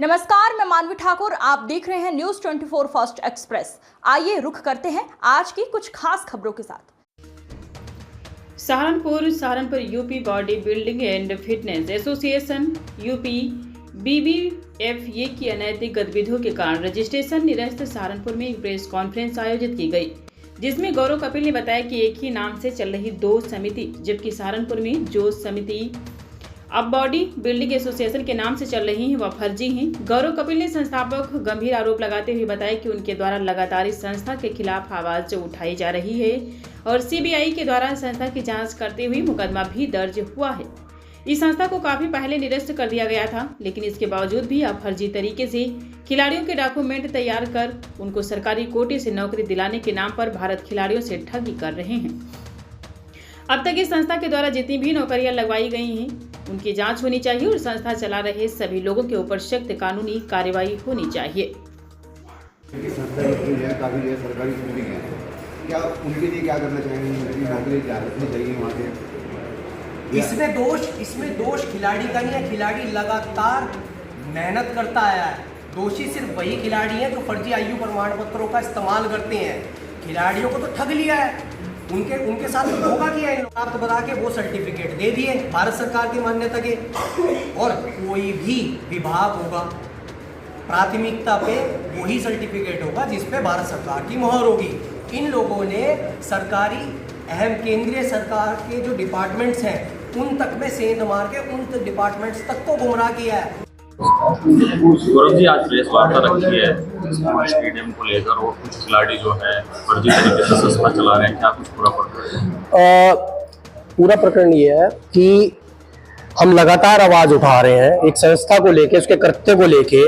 नमस्कार, मैं मानवी ठाकुर। आप देख रहे हैं न्यूज 24 फर्स्ट एक्सप्रेस। आइए रुख करते हैं आज की कुछ खास खबरों के साथ। Saharanpur UP body building and fitness association UP BBFA की अनैतिक गतिविधियों के कारण रजिस्ट्रेशन निरस्त सहारनपुर में एक प्रेस कॉन्फ्रेंस आयोजित की गई, जिसमें गौरव कपिल ने बताया कि एक ही नाम से चल रही दो समिति, जबकि सहारनपुर में जो समिति अब बॉडी बिल्डिंग एसोसिएशन के नाम से चल रही हैं वह फर्जी हैं। गौरव कपिल ने संस्थापक गंभीर आरोप लगाते हुए बताया कि उनके द्वारा लगातार इस संस्था के खिलाफ आवाज उठाई जा रही है और CBI के द्वारा संस्था की जांच करते हुए मुकदमा भी दर्ज हुआ है। इस संस्था को काफी पहले निरस्त कर दिया गया था, लेकिन इसके बावजूद भी अब फर्जी तरीके से खिलाड़ियों के डॉक्यूमेंट तैयार कर उनको सरकारी कोटे से नौकरी दिलाने के नाम पर भारत खिलाड़ियों से ठगी कर रहे हैं। अब तक इस संस्था के द्वारा जितनी भी नौकरियां लगवाई गई हैं उनकी जांच होनी चाहिए और संस्था चला रहे सभी लोगों के ऊपर सख्त कानूनी कार्रवाई होनी चाहिए। सरकारी क्या उनके लिए क्या करना चाहिए, नौकरी क्या रखनी चाहिए वहाँ पे? इसमें दोष खिलाड़ी का नहीं है। खिलाड़ी लगातार मेहनत करता आया है। दोषी सिर्फ वही खिलाड़ी हैं जो फर्जी आयु प्रमाण पत्रों का इस्तेमाल करते हैं। खिलाड़ियों को तो ठग लिया है, उनके साथ धोखा किया है। आप तो बता के वो सर्टिफिकेट दे दिए भारत सरकार की मान्यता के, और कोई भी विभाग होगा प्राथमिकता पे वही सर्टिफिकेट होगा जिस पे भारत सरकार की मोहर होगी। इन लोगों ने सरकारी अहम केंद्रीय सरकार के जो डिपार्टमेंट्स हैं उन तक में सेंध मार के उन डिपार्टमेंट्स तक को गुमराह किया है। गौरव जी, आज प्रेस वार्ता रखी है स्टेडियम को लेकर और कुछ खिलाड़ी जो है फर्जी तरीके से संस्था चला रहे हैं, क्या कुछ पूरा प्रकरण है? पूरा प्रकरण ये है कि हम लगातार आवाज उठा रहे हैं एक संस्था को लेके, उसके कृत्य को लेके।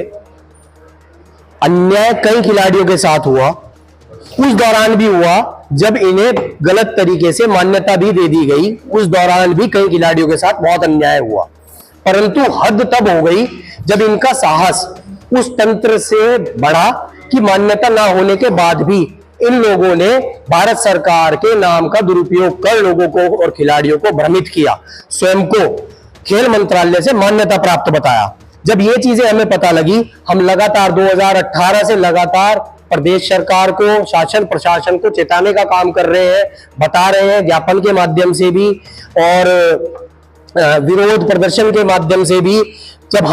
अन्याय कई खिलाड़ियों के साथ हुआ, उस दौरान भी हुआ जब इन्हें गलत तरीके से मान्यता भी दे दी गई, उस दौरान भी कई खिलाड़ियों के साथ बहुत अन्याय हुआ। परंतु हद तब हो गई जब इनका साहस उस तंत्र से बढ़ा कि मान्यता ना होने के बाद भी इन लोगों ने भारत सरकार के नाम का दुरुपयोग कर लोगों को और खिलाड़ियों को भ्रमित किया, स्वयं को खेल मंत्रालय से मान्यता प्राप्त बताया। जब ये चीजें हमें पता लगी, हम लगातार 2018 से लगातार प्रदेश सरकार को, शासन प्रशासन को चेताने का काम कर रहे हैं, बता रहे हैं ज्ञापन के माध्यम से भी और विरोध प्रदर्शन के माध्यम से भी। जब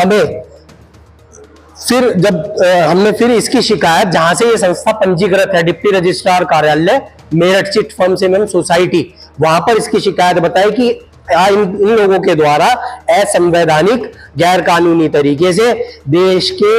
हमने फिर इसकी शिकायत, जहां से ये संस्था पंजीकृत है, डिप्टी रजिस्ट्रार कार्यालय Meerut chit fund seven society, वहां पर इसकी शिकायत बताई कि इन लोगों के द्वारा असंवैधानिक गैर कानूनी तरीके से देश के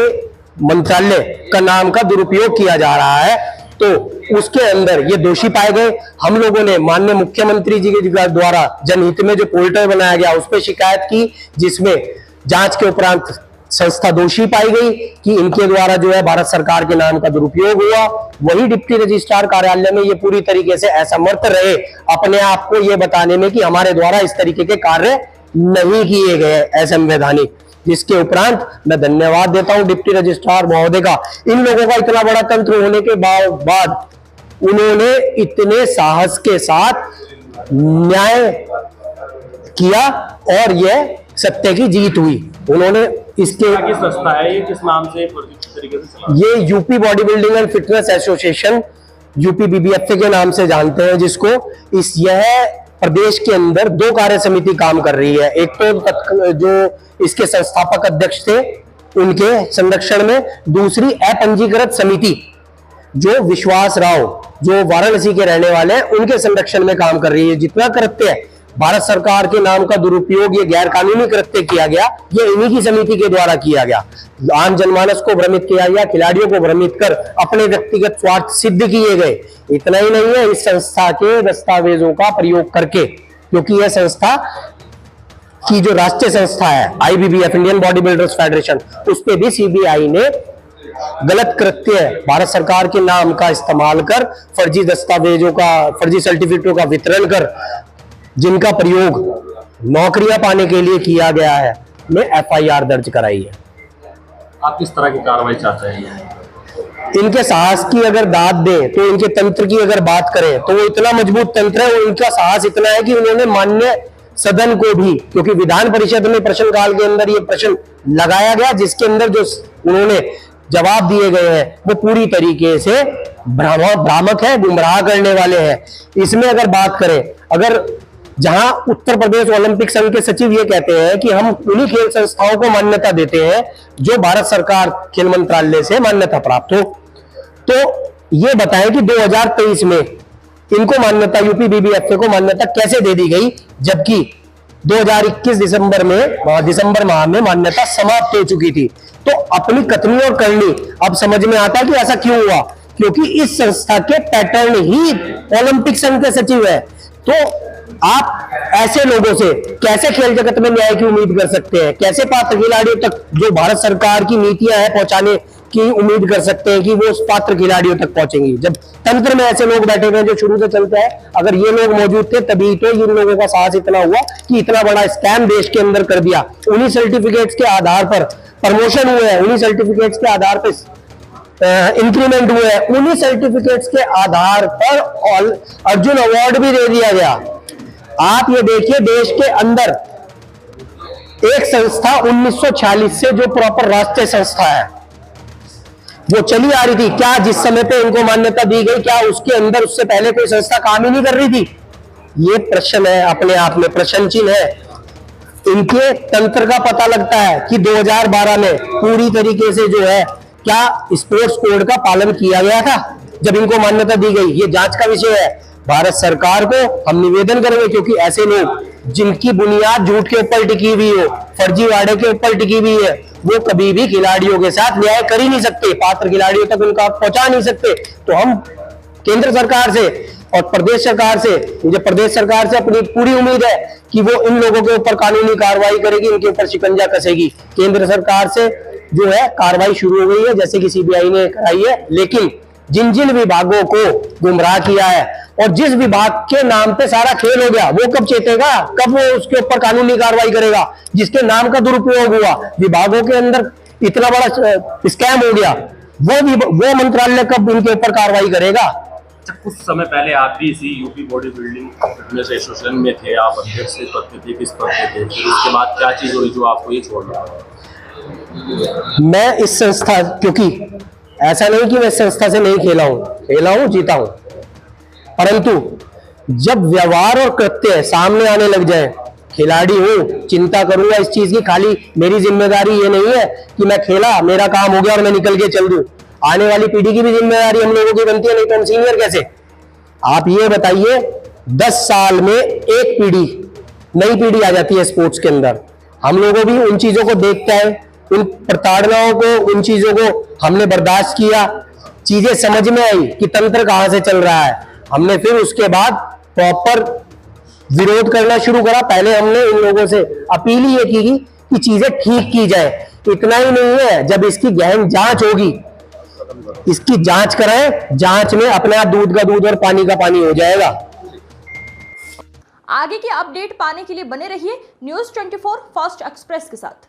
मंत्रालय का नाम का दुरुपयोग किया जा रहा है, तो उसके अंदर ये दोषी पाए गए। हम लोगों ने माननीय मुख्यमंत्री जी के द्वारा जनहित में जो पोर्टल बनाया गया उस पर शिकायत की, जिसमें जांच के उपरांत संस्था दोषी पाई गई कि इनके द्वारा जो है भारत सरकार के नाम का दुरुपयोग हुआ। वही डिप्टी रजिस्ट्रार कार्यालय में ये पूरी तरीके से असमर्थ रहे अपने आप को ये बताने में कि हमारे द्वारा इस तरीके के कार्य नहीं किए गए असंवैधानिक, जिसके उपरांत मैं धन्यवाद देता हूं डिप्टी रजिस्ट्रार महोदय का। इन लोगों का इतना बड़ा तंत्र होने के बाद उन्होंने इतने साहस के साथ न्याय किया और यह सत्य की जीत हुई। उन्होंने इसके किस संस्था है ये, किस नाम से तरीके से चला? ये UP body building and fitness association UP BBFA के नाम से जानते हैं जिसको। यह प्रदेश के अंदर दो कार्य समिति काम कर रही है। एक तो जो इसके संस्थापक अध्यक्ष थे उनके संरक्षण में, दूसरी अपंजीकृत समिति जो विश्वास राव जो वाराणसी के रहने वाले हैं उनके संरक्षण में काम कर रही है। जितना कृत्य है भारत सरकार के नाम का दुरुपयोग, ये गैर कानूनी कृत्य किया गया, ये इन्हीं की समिति के द्वारा किया गया। आम जनमानस को भ्रमित किया गया, खिलाड़ियों को भ्रमित कर अपने व्यक्तिगत स्वार्थ सिद्ध किए गए। इतना ही नहीं है, इस संस्था के दस्तावेजों का प्रयोग करके, क्योंकि यह संस्था की जो राष्ट्रीय संस्था है IBBF Indian body builders federation, उस पर भी CBI ने गलत कृत्य भारत सरकार के नाम का इस्तेमाल कर फर्जी दस्तावेजों का, फर्जी सर्टिफिकेटों का वितरण कर जिनका प्रयोग नौकरियां पाने के लिए किया गया है, ने FIR दर्ज कराई है। आप किस तरह की कार्रवाई चाहते हैं? इनके साहस की अगर दाद दें तो, इनके तंत्र की अगर बात करें तो वो इतना मजबूत तंत्र है, उनका साहस इतना है कि उन्होंने मान्य सदन को भी, क्योंकि विधान परिषद में प्रश्नकाल के अंदर ये प्रश्न लगाया गया जिसके अंदर जो उन्होंने जवाब दिए गए हैं वो पूरी तरीके से भ्रामक है, गुमराह करने वाले हैं। इसमें अगर बात करें, अगर जहां उत्तर प्रदेश ओलंपिक संघ के सचिव ये कहते हैं कि हम उन्हीं खेल संस्थाओं को मान्यता देते हैं जो भारत सरकार खेल मंत्रालय से मान्यता प्राप्त हो, तो ये बताएं कि 2023 में इनको मान्यता, यूपी बीबीएफए को मान्यता कैसे दे दी गई, जबकि 2021 दिसंबर माह में मान्यता समाप्त हो चुकी थी। तो अपनी कथनी और करनी अब समझ में आता है कि ऐसा क्यों हुआ, क्योंकि इस संस्था के पैटर्न ही ओलंपिक संघ के सचिव है। तो आप ऐसे लोगों से कैसे खेल जगत में न्याय की उम्मीद कर सकते हैं? कैसे पात्र खिलाड़ियों तक जो भारत सरकार की नीतियां हैं पहुंचाने की उम्मीद कर सकते हैं कि वो उस पात्र खिलाड़ियों तक पहुंचेंगी, जब तंत्र में ऐसे लोग बैठे हुए हैं जो शुरू से चलते हैं? अगर ये लोग मौजूद थे तभी तो इन लोगों का साहस इतना हुआ कि इतना बड़ा स्कैम देश के अंदर कर दिया। उन्हीं सर्टिफिकेट्स के आधार पर प्रमोशन हुए हैं, उन्हीं सर्टिफिकेट्स के आधार पर इंक्रीमेंट हुए हैं, उन्हीं सर्टिफिकेट्स के आधार पर अर्जुन अवार्ड भी दे दिया गया। आप ये देखिए, देश के अंदर एक संस्था 1946 से जो प्रॉपर राष्ट्रीय संस्था है वो चली आ रही थी, क्या जिस समय पे इनको मान्यता दी गई क्या उसके अंदर उससे पहले कोई संस्था काम ही नहीं कर रही थी? ये प्रश्न है, अपने आप में प्रश्न चिन्ह है। इनके तंत्र का पता लगता है कि 2012 में पूरी तरीके से जो है क्या स्पोर्ट्स कोड का पालन किया गया था जब इनको मान्यता दी गई। ये जांच का विषय है। भारत सरकार को हम निवेदन करेंगे, क्योंकि ऐसे लोग जिनकी बुनियाद झूठ के ऊपर टिकी हुई हो, फर्जीवाड़े के ऊपर टिकी हुई है, वो कभी भी खिलाड़ियों के साथ न्याय कर ही नहीं सकते, पात्र खिलाड़ियों तक उनका पहुंचा नहीं सकते। तो हम केंद्र सरकार से और प्रदेश सरकार से, मुझे प्रदेश सरकार से अपनी पूरी उम्मीद है कि वो इन लोगों के ऊपर कानूनी कार्रवाई करेगी, इनके ऊपर शिकंजा कसेगी। केंद्र सरकार से जो है कार्रवाई शुरू हो गई है, जैसे कि सीबीआई ने कराई है, लेकिन जिन जिन विभागों को गुमराह किया है और जिस विभाग के नाम पे सारा खेल हो गया, वो कब चेतेगा, कब वो उसके ऊपर कानूनी कार्रवाई करेगा? जिसके नाम का दुरुपयोग हुआ, विभागों के अंदर इतना बड़ा स्कैम हो गया, वो मंत्रालय कब इनके ऊपर कार्रवाई करेगा? कुछ समय पहले आप भी इसी UP body building fitness association में थे, आप अध्यक्ष पद पे थे, किस पद पे थे? फिर उसके बाद क्या चीज हुई जो आपको ये छोड़ना पड़ा? मैं इस संस्था, क्योंकि ऐसा नहीं कि मैं इस संस्था से नहीं खेला हूं, जीता हूं, परंतु जब व्यवहार और कृत्य सामने आने लग जाए, खिलाड़ी हूं, चिंता करूंगा इस चीज की। खाली मेरी जिम्मेदारी ये नहीं है कि मैं खेला, मेरा काम हो गया और मैं निकल के चल दूं। आने वाली पीढ़ी की भी जिम्मेदारी हम लोगों की बनती है, नहीं तो हम सीनियर कैसे? आप ये बताइए, 10 साल में एक पीढ़ी, नई पीढ़ी आ जाती है स्पोर्ट्स के अंदर। हम लोगों भी उन चीजों को देखते हैं, उन प्रताड़नाओं को, उन चीजों को हमने बर्दाश्त किया, चीजें समझ में आई कि तंत्र कहां से चल रहा है। हमने फिर उसके बाद प्रॉपर विरोध करना शुरू करा। पहले हमने इन लोगों से अपील ये की कि चीजें ठीक की जाए। इतना ही नहीं है, जब इसकी गहन जांच होगी, इसकी जांच कराएं, जांच में अपने आप दूध का दूध और पानी का पानी हो जाएगा। आगे की अपडेट पाने के लिए बने रहिए न्यूज़ 24 फास्ट एक्सप्रेस के साथ।